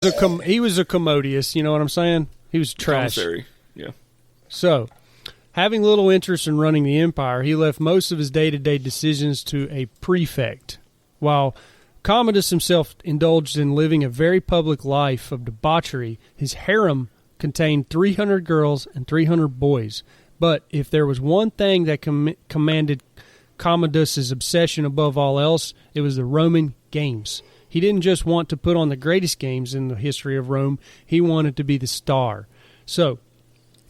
He was a commodious, you know what I'm saying? He was trash. Commissary. Yeah. So, having little interest in running the empire, he left most of his day-to-day decisions to a prefect. While Commodus himself indulged in living a very public life of debauchery, his harem contained 300 girls and 300 boys. But if there was one thing that commanded Commodus's obsession above all else, it was the Roman games. He didn't just want to put on the greatest games in the history of Rome. He wanted to be the star. So,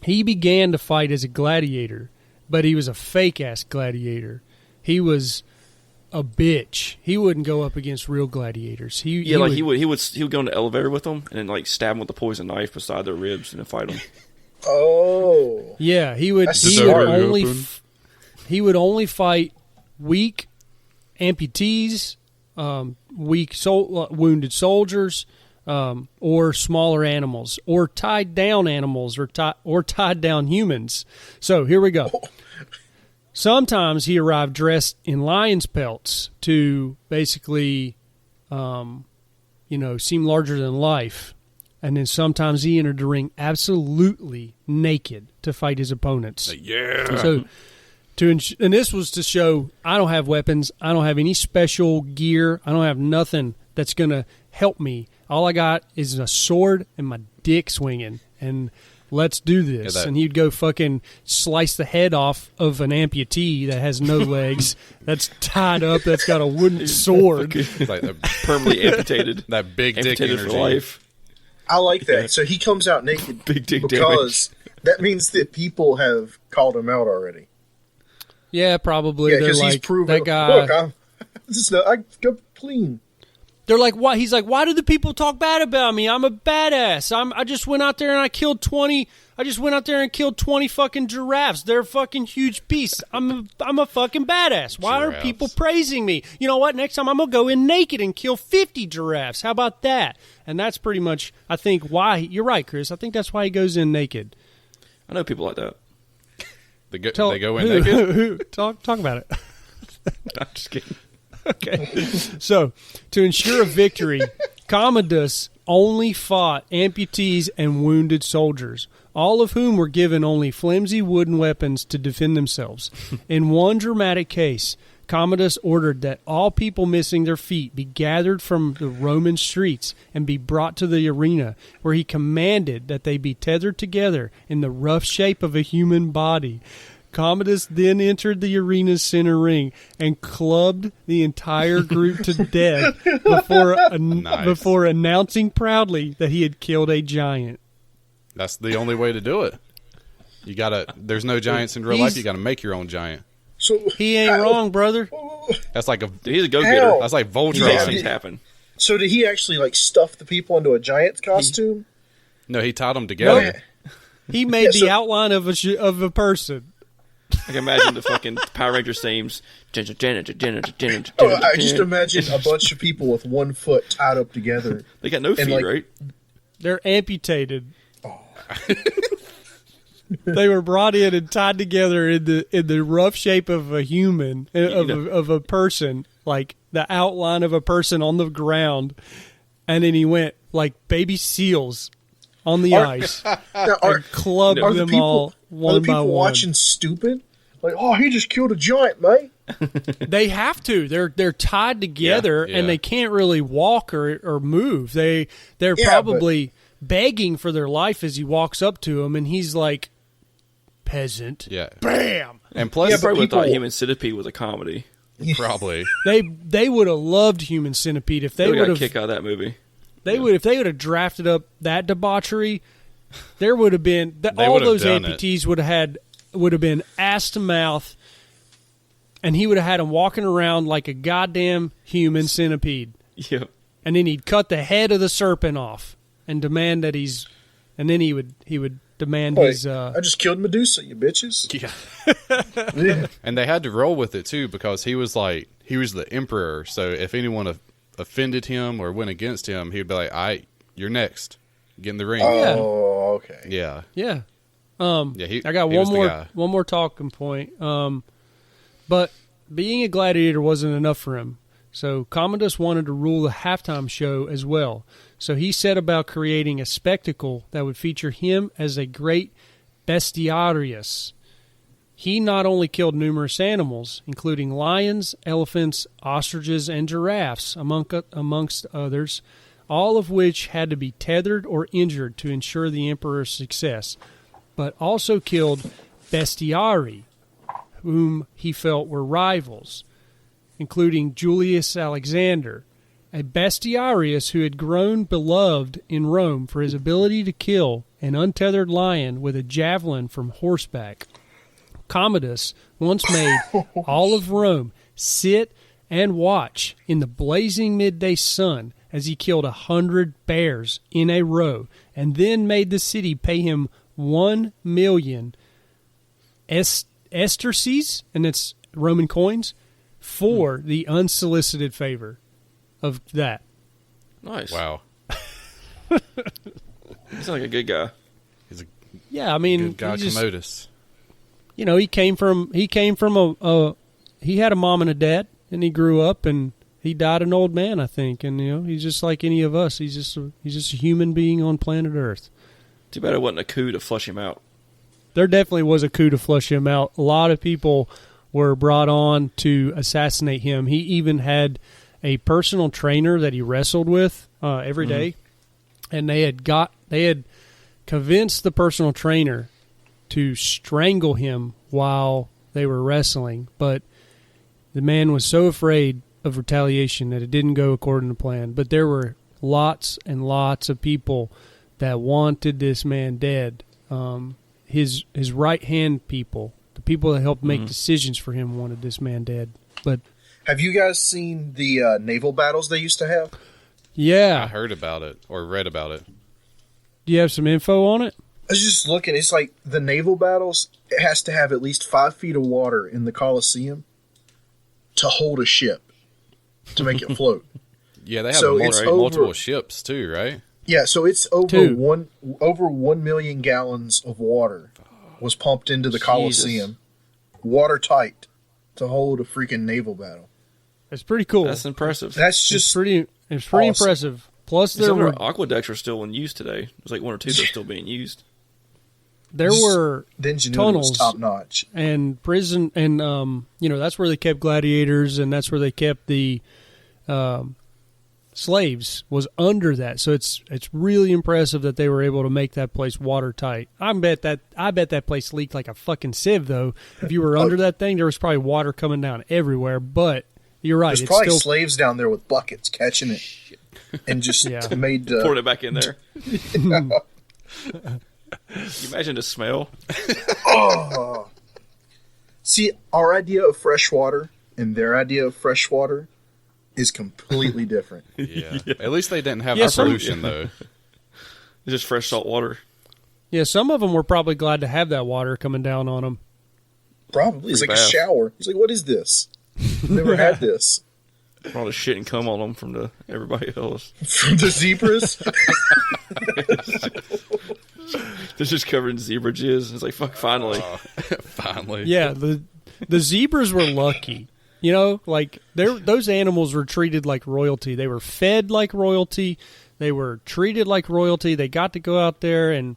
he began to fight as a gladiator, but he was a fake-ass gladiator. He was a bitch. He wouldn't go up against real gladiators. He would go in the elevator with them and then like stab them with a poison knife beside their ribs and then fight them. Oh. Yeah, he would only fight weak amputees, wounded soldiers, or smaller animals, or tied down animals, or tied down humans. So here we go. Sometimes he arrived dressed in lion's pelts to basically, seem larger than life. And then sometimes he entered the ring absolutely naked to fight his opponents. Yeah. So, and this was to show I don't have weapons. I don't have any special gear. I don't have nothing that's going to help me. All I got is a sword and my dick swinging. And let's do this. And he'd go fucking slice the head off of an amputee that has no legs, that's tied up, that's got a wooden sword. It's like permanently amputated. That big dick energy. For life. I like that. So he comes out naked big dick because that means that people have called him out already. Yeah, probably. Yeah, because he's proven that guy. Look, I go clean. They're like, why? He's like, why do the people talk bad about me? I'm a badass. I just went out there and I killed 20. I just went out there and killed 20 fucking giraffes. They're fucking huge beasts. I'm a fucking badass. Why are people praising me? You know what? Next time I'm gonna go in naked and kill 50 giraffes. How about that? And that's pretty much, I think, why. You're right, Chris. I think that's why he goes in naked. I know people like that. They go in naked? Talk about it. I'm just kidding. Okay. So, to ensure a victory, Commodus only fought amputees and wounded soldiers, all of whom were given only flimsy wooden weapons to defend themselves. In one dramatic case, Commodus ordered that all people missing their feet be gathered from the Roman streets and be brought to the arena, where he commanded that they be tethered together in the rough shape of a human body. Commodus then entered the arena's center ring and clubbed the entire group to death before announcing proudly that he had killed a giant. That's the only way to do it. There's no giants in real life. You got to make your own giant. So he ain't wrong, brother. That's like he's a go-getter. That's like Voltron. He makes things happen. So did he actually like stuff the people into a giant's costume? No, he tied them together. No. He made the outline of a person. I can imagine the fucking Power Rangers themes. I just imagine a bunch of people with 1 foot tied up together. They got no feet, right? They're amputated. Oh. They were brought in and tied together in the rough shape of a human, of a person, like the outline of a person on the ground, and then he went like baby seals on the ice and clubbed them all one by one. Watching stupid, like, oh, he just killed a giant, mate. They have to. They're tied together and they can't really walk or move. They're probably begging for their life as he walks up to him, and he's like, peasant. Yeah. Bam. And plus, I probably thought Human Centipede was a comedy. Probably. They would have loved Human Centipede if they would have kick out of that movie. If they would have drafted up that debauchery. There would have been all those amputees would have been ass to mouth, and he would have had them walking around like a goddamn human centipede. Yeah. And then he'd cut the head of the serpent off and demand that and then he would demand his. I just killed Medusa, you bitches. Yeah. And they had to roll with it too, because he was the emperor. So if anyone offended him or went against him, he'd be like, "All right, you're next. Get in the ring." Oh, okay. Yeah. Yeah. I got one more talking point. But being a gladiator wasn't enough for him. So Commodus wanted to rule the halftime show as well. So he set about creating a spectacle that would feature him as a great bestiarius. He not only killed numerous animals, including lions, elephants, ostriches, and giraffes, amongst others, all of which had to be tethered or injured to ensure the emperor's success, but also killed bestiari, whom he felt were rivals, including Julius Alexander, a bestiarius who had grown beloved in Rome for his ability to kill an untethered lion with a javelin from horseback. Commodus once made all of Rome sit and watch in the blazing midday sun as he killed 100 bears in a row, and then made the city pay him 1 million esterces, and it's Roman coins, for the unsolicited favor of that. Nice. Wow. He's like a good guy. He's a Yeah, I mean, good guy, Commodus. You know, he came from a he had a mom and a dad, and he grew up, and he died an old man, I think, and you know, he's just like any of us. He's just a human being on planet Earth. Too bad it wasn't a coup to flush him out. There definitely was a coup to flush him out. A lot of people were brought on to assassinate him. He even had a personal trainer that he wrestled with every day, and they had convinced the personal trainer to strangle him while they were wrestling, but the man was so afraid of retaliation that it didn't go according to plan. But there were lots and lots of people that wanted this man dead. His right hand people, the people that helped make decisions for him, wanted this man dead. But have you guys seen the naval battles they used to have? yeah, I heard about it or read about it. do you have some info on it? I was just looking. It's like the naval battles. It has to have at least 5 feet of water in the Colosseum to hold a ship to make it float. Yeah, they have So it's multiple over- ships too, right? Yeah, so it's over Two. 1 million gallons of water was pumped into the Colosseum, watertight, to hold a freaking naval battle. It's pretty cool. That's impressive. That's It's just pretty awesome. impressive. Plus, There there were aqueducts are still in use today. There's like one or two that are still being used. the ingenuity tunnels was top notch. and prison, and you know, that's where they kept gladiators, and that's where they kept the slaves, was under that. So it's really impressive that they were able to make that place watertight. I bet that place leaked like a fucking sieve, though. If you were under that thing, there was probably water coming down everywhere. But you're right. There's It's probably still slaves down there with buckets catching it and just Yeah. made Poured it back in there. Can you imagine the smell? Oh. See, our idea of fresh water and their idea of fresh water is completely different. Yeah. At least they didn't have Yeah, the some- pollution though. It's just fresh salt water. yeah. Some of them were probably glad to have that water coming down on them. Probably. It's Free like bath. a shower. It's like, what is this? Never had this. All the shit and cum on them from everybody else. From the zebras? It's just covered in zebra jizz. It's like, fuck, finally. Finally. Yeah, the zebras were lucky. You know, like those animals were treated like royalty. They were fed like royalty. They were treated like royalty. They got to go out there and,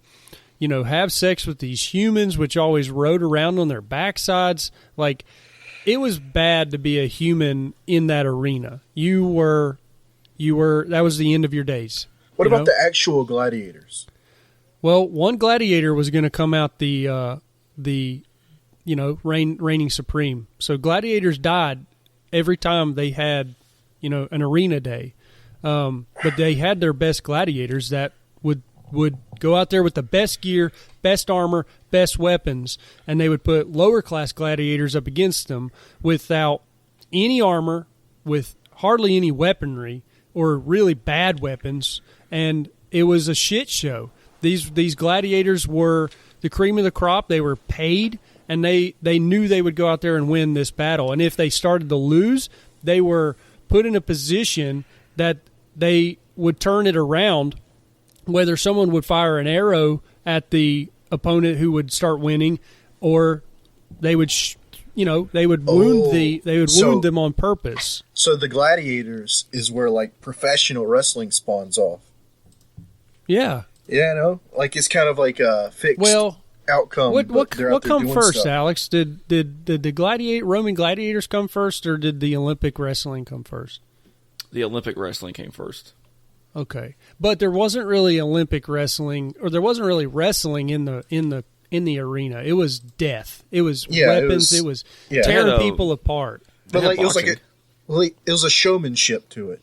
you know, have sex with these humans, which always rode around on their backsides. Like, it was bad to be a human in that arena. You were. That was the end of your days. What you about know? the actual gladiators? Well, one gladiator was going to come out the reigning supreme. So gladiators died every time they had, you know, an arena day. But they had their best gladiators that would go out there with the best gear, best armor, best weapons, and they would put lower class gladiators up against them without any armor, with hardly any weaponry, or really bad weapons, and it was a shit show. These gladiators were the cream of the crop. They were paid, and they knew they would go out there and win this battle. And if they started to lose, they were put in a position that they would turn it around, whether someone would fire an arrow at the opponent who would start winning, or they would wound wound them on purpose. So the gladiators is where like professional wrestling spawns off. Yeah. Yeah, I know. Like it's kind of like a fixed outcome. What they're out there come doing first, stuff. Alex? Did the Roman gladiators come first, or did the Olympic wrestling come first? The Olympic wrestling came first. Okay, but there wasn't really Olympic wrestling, or there wasn't really wrestling in the arena. It was death. It was weapons. It was tearing people apart. But like it was it was a showmanship to it.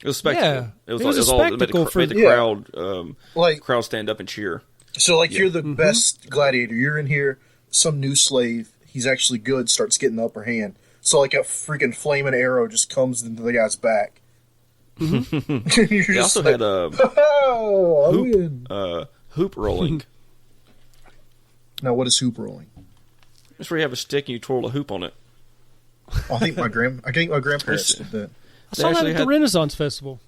It was spectacle. Yeah, it was a all spectacle made the crowd stand up and cheer. So like you're the best gladiator. You're in here. Some new slave. He's actually good. Starts getting the upper hand. So like a freaking flaming arrow just comes into the guy's back. Mm-hmm. They also had a hoop rolling. Now what is hoop rolling? It's where you have a stick and you twirl a hoop on it. I think my grandparents did that. I saw that at the Renaissance Festival.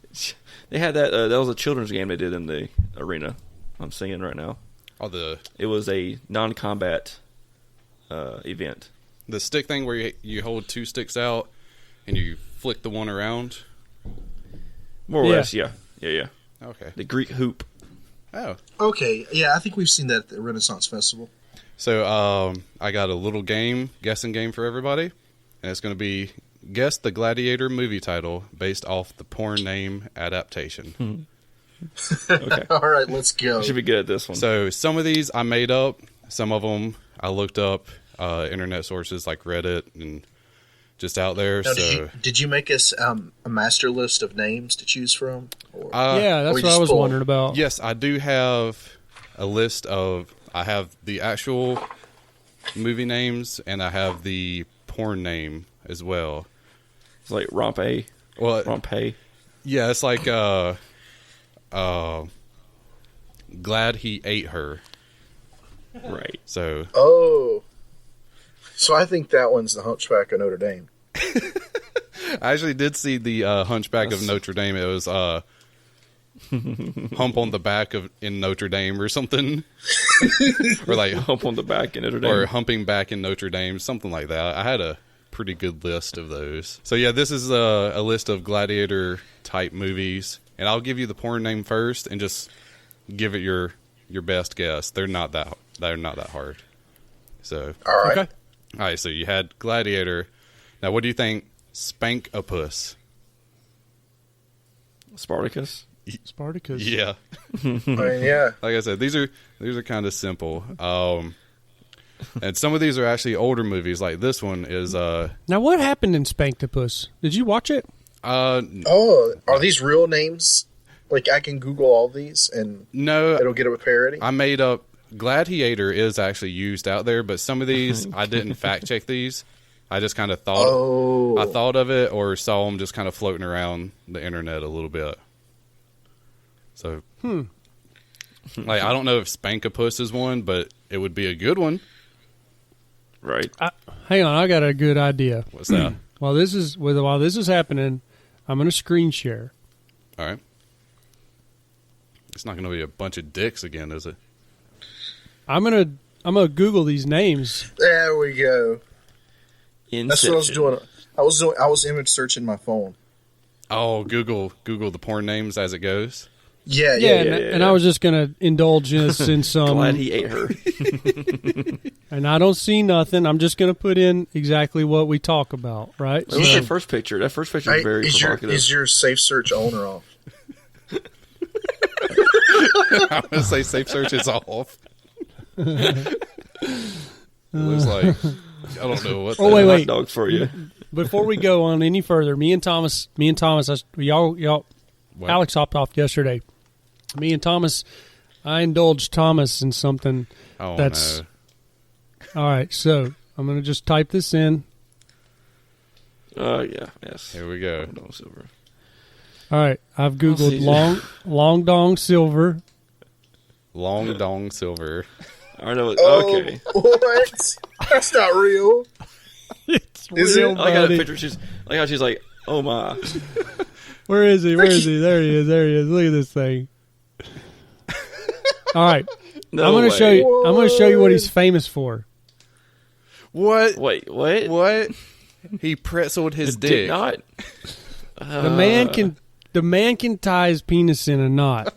They had that. That was a children's game they did in the arena. I'm singing right now. It was a non-combat event. The stick thing where you hold two sticks out and you flick the one around? More or less, yeah. Okay. The Greek hoop. Oh. Okay, yeah, I think we've seen that at the Renaissance Festival. So I got a little guessing game for everybody. And it's going to be guess the Gladiator movie title based off the porn name adaptation. Okay. All right, let's go. I should be good at this one. So some of these I made up. Some of them I looked up internet sources like Reddit and just out there. Now, so did you make us a master list of names to choose from? Or, Yeah, that's what I was wondering about. Yes, I do have a list of. I have the actual movie names and I have the porn name as well. It's like Rompe. Well, Rompe. Yeah, it's like glad he ate her. Right. So. Oh. So I think that one's the Hunchback of Notre Dame. I actually did see the Hunchback of Notre Dame. It was hump on the back in Notre Dame or something. Or like hump on the back in Notre Dame. Or humping back in Notre Dame, something like that. I had a pretty good list of those. So yeah, this is a list of gladiator type movies, and I'll give you the porn name first and just give it your best guess. They're not that hard. So all right. Okay. All right, so you had Gladiator. Now, what do you think Spank-a-Puss? Spartacus? Spartacus. Yeah. I mean, yeah. Like I said, these are kind of simple. And some of these are actually older movies. Like this one is... Now, what happened in Spank-a-Puss? Did you watch it? Oh, are these real names? Like, I can Google all these and it'll get a parody? I made up... Gladiator is actually used out there, but some of these I didn't fact check these. I just kind of thought I thought of it or saw them just kind of floating around the internet a little bit. So, like I don't know if Spank-a-Puss is one, but it would be a good one. Right. Hang on, I got a good idea. What's that? While this is happening, I'm going to screen share. All right. It's not going to be a bunch of dicks again, is it? I'm gonna Google these names. There we go. Inception. That's what I was doing. I was image searching my phone. Oh, Google the porn names as it goes. Yeah. And I was just gonna indulge us in some. Glad he ate her. And I don't see nothing. I'm just gonna put in exactly what we talk about. Right. What was that first picture? That first picture is very provocative. Is your safe search on or off? I'm gonna say safe search is off. It looks like I don't know what. Oh wait! Hot dogs for you. Before we go on any further, me and Thomas, y'all. What? Alex hopped off yesterday. Me and Thomas, I indulged Thomas in something. Oh that's no! All right. So I'm gonna just type this in. Yes. Here we go. Dong silver. All right. I've Googled long dong silver. Long dong silver. I know. Okay. What? That's not real. It's Is real, it? I got a buddy. picture. She's like, oh my. Where is he? There he is. Look at this thing. All right. No I'm going to show you. What? I'm going to show you what he's famous for. What? Wait, what? What? He pretzeled his dick dick. knot. The man can tie his penis in a knot.